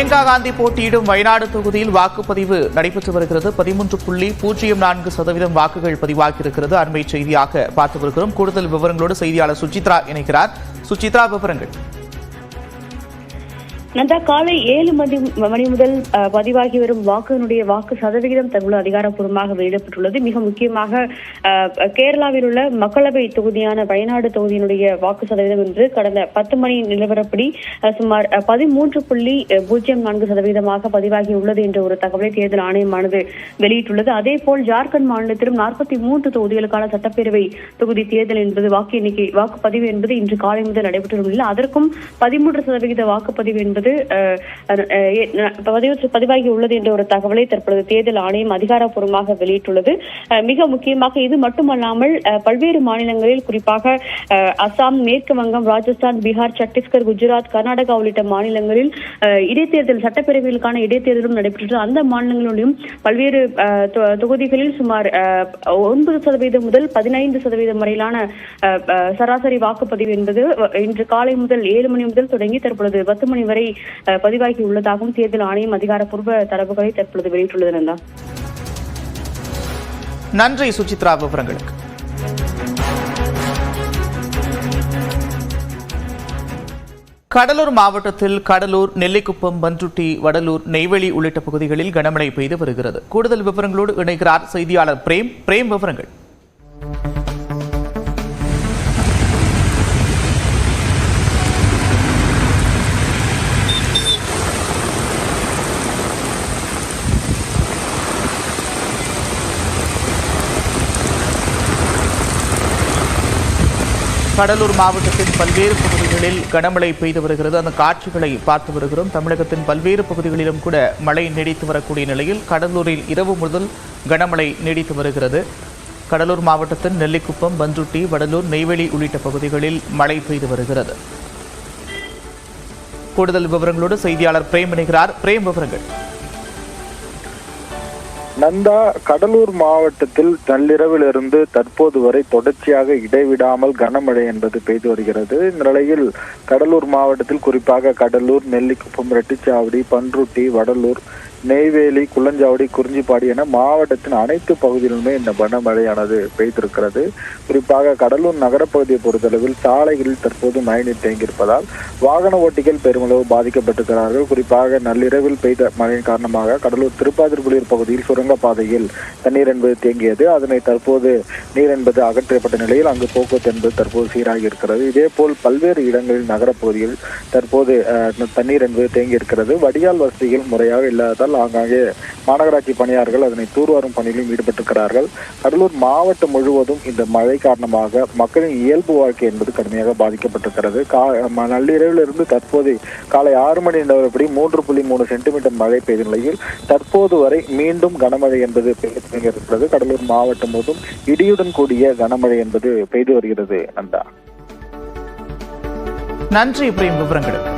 பிரியங்கா காந்தி போட்டியிடும் வயநாடு தொகுதியில் வாக்குப்பதிவு நடைபெற்று வருகிறது. 13.04% வாக்குகள் பதிவாகியிருக்கிறது. அண்மை செய்தியாக பார்த்து வருகிறோம். கூடுதல் விவரங்களோடு செய்தியாளர் சுசித்ரா இணைக்கிறார். சுசித்ரா, விவரங்கள். நந்தா, காலை 7 மணி முதல் பதிவாகி வரும் வாக்கு சதவிகிதம் தற்போது அதிகாரப்பூர்வமாக வெளியிடப்பட்டுள்ளது. மிக முக்கியமாக கேரளாவில் உள்ள மக்களவை தொகுதியான வயநாடு தொகுதியினுடைய வாக்கு சதவீதம் என்று கடந்த 10 மணி நிலவரப்படி சுமார் 13.04% பதிவாகி உள்ளது என்ற ஒரு தகவலை தேர்தல் ஆணையமானது வெளியிட்டுள்ளது. அதே போல் ஜார்க்கண்ட் மாநிலத்திலும் 43 தொகுதிகளுக்கான சட்டப்பேரவை தொகுதி தேர்தல் என்பது வாக்குப்பதிவு என்பது இன்று காலை முதல் நடைபெற்ற நிலையில் அதற்கும் 13% வாக்குப்பதிவு என்பது பதிவாகி உள்ளது என்ற ஒரு தகவலை தற்பொழுது தேர்தல் ஆணையம் அதிகாரப்பூர்வமாக வெளியிட்டுள்ளது. மிக முக்கியமாக இது மட்டுமல்லாமல் பல்வேறு மாநிலங்களில் குறிப்பாக அசாம், மேற்கு வங்கம், ராஜஸ்தான், பீகார், சத்தீஸ்கர், குஜராத், கர்நாடகா உள்ளிட்ட மாநிலங்களில் இடைத்தேர்தல் சட்டப்பேரவைகளுக்கான இடைத்தேர்தலும் நடைபெற்றது. அந்த மாநிலங்களிலும் பல்வேறு தொகுதிகளில் சுமார் 9% முதல் 15% வரையிலான சராசரி வாக்குப்பதிவு என்பது இன்று காலை முதல் 7 மணி முதல் தொடங்கி தற்பொழுது 10 மணி வரை பதிவாகி உள்ளதாகவும் தேர்தல் ஆணையம் அதிகாரப்பூர்வ தரவுகளை தற்பொழுது வெளியிட்டுள்ளது. நன்றி சுசித்ரா, விவரங்களுக்கு. கடலூர் மாவட்டத்தில் கடலூர், நெல்லிக்குப்பம், பண்ருட்டி, வடலூர், நெய்வேலி உள்ளிட்ட பகுதிகளில் கனமழை பெய்து வருகிறது. கூடுதல் விவரங்களோடு இணைகிறார் செய்தியாளர் பிரேம். விவரங்கள். கடலூர் மாவட்டத்தின் பல்வேறு பகுதிகளில் கனமழை பெய்து வருகிறது. அந்த காட்சிகளை பார்த்து வருகிறோம். தமிழகத்தின் பல்வேறு பகுதிகளிலும் கூட மழை நீடித்து வரக்கூடிய நிலையில் கடலூரில் இரவு முதல் கனமழை நீடித்து வருகிறது. கடலூர் மாவட்டத்தின் நெல்லிக்குப்பம், பண்ருட்டி, வடலூர், நெய்வேலி உள்ளிட்ட பகுதிகளில் மழை பெய்து வருகிறது. கூடுதல் விவரங்களோடு செய்தியாளர் பிரேம் இணைகிறார். பிரேம், விவரங்கள். நந்தா, கடலூர் மாவட்டத்தில் நள்ளிரவிலிருந்து தற்போது வரை தொடர்ச்சியாக இடைவிடாமல் கனமழை என்பது பெய்து வருகிறது. இந்த நிலையில் கடலூர் மாவட்டத்தில் குறிப்பாக கடலூர், நெல்லிக்குப்பம், ரெட்டிச்சாவடி, பண்ருட்டி, வடலூர், நெய்வேலி, குள்ளஞ்சாவடி, குறிஞ்சிப்பாடி என மாவட்டத்தின் அனைத்து பகுதியிலுமே இந்த கனமழையானது பெய்திருக்கிறது. குறிப்பாக கடலூர் நகரப்பகுதியை பொறுத்தளவில் சாலைகளில் தற்போது மழைநீர் தேங்கியிருப்பதால் வாகன ஓட்டிகள் பெருமளவு பாதிக்கப்பட்டிருக்கிறார்கள். குறிப்பாக நள்ளிரவில் பெய்த மழையின் காரணமாக கடலூர் திருப்பாதிரிப்புலியூர் பகுதியில் சுரங்கப்பாதையில் தண்ணீர் என்பது தேங்கியது. அதனை தற்போது நீர் என்பது அகற்றப்பட்ட நிலையில் அங்கு போக்குவரத்து என்பது தற்போது சீராகி இருக்கிறது. இதேபோல் பல்வேறு இடங்களில் நகரப்பகுதியில் தற்போது தண்ணீர் என்பது தேங்கியிருக்கிறது. வடிகால் வசதிகள் முறையாக இல்லாததால் ஆங்காங்கே மாநகராட்சி பணியாளர்கள் அதனை தூர்வாரும் பணியிலும் ஈடுபட்டிருக்கிறார்கள். கடலூர் மாவட்டம் முழுவதும் இந்த மழை காரணமாக மக்களின் இயல்பு வாழ்க்கை என்பது கடுமையாக பாதிக்கப்பட்டிருக்கிறது. நள்ளிரவிலிருந்து தற்போது காலை 6 மணி நிலவரப்படி 3.3 சென்டிமீட்டர் மழை பெய்த நிலையில் தற்போது வரை மீண்டும் கனமழை என்பது பெய்திருக்கிறது. கடலூர் மாவட்டம் முழுவதும் இடியுடன் கூடிய கனமழை என்பது பெய்து வருகிறது. நன்றி பிரேம், விவரங்களுக்கு.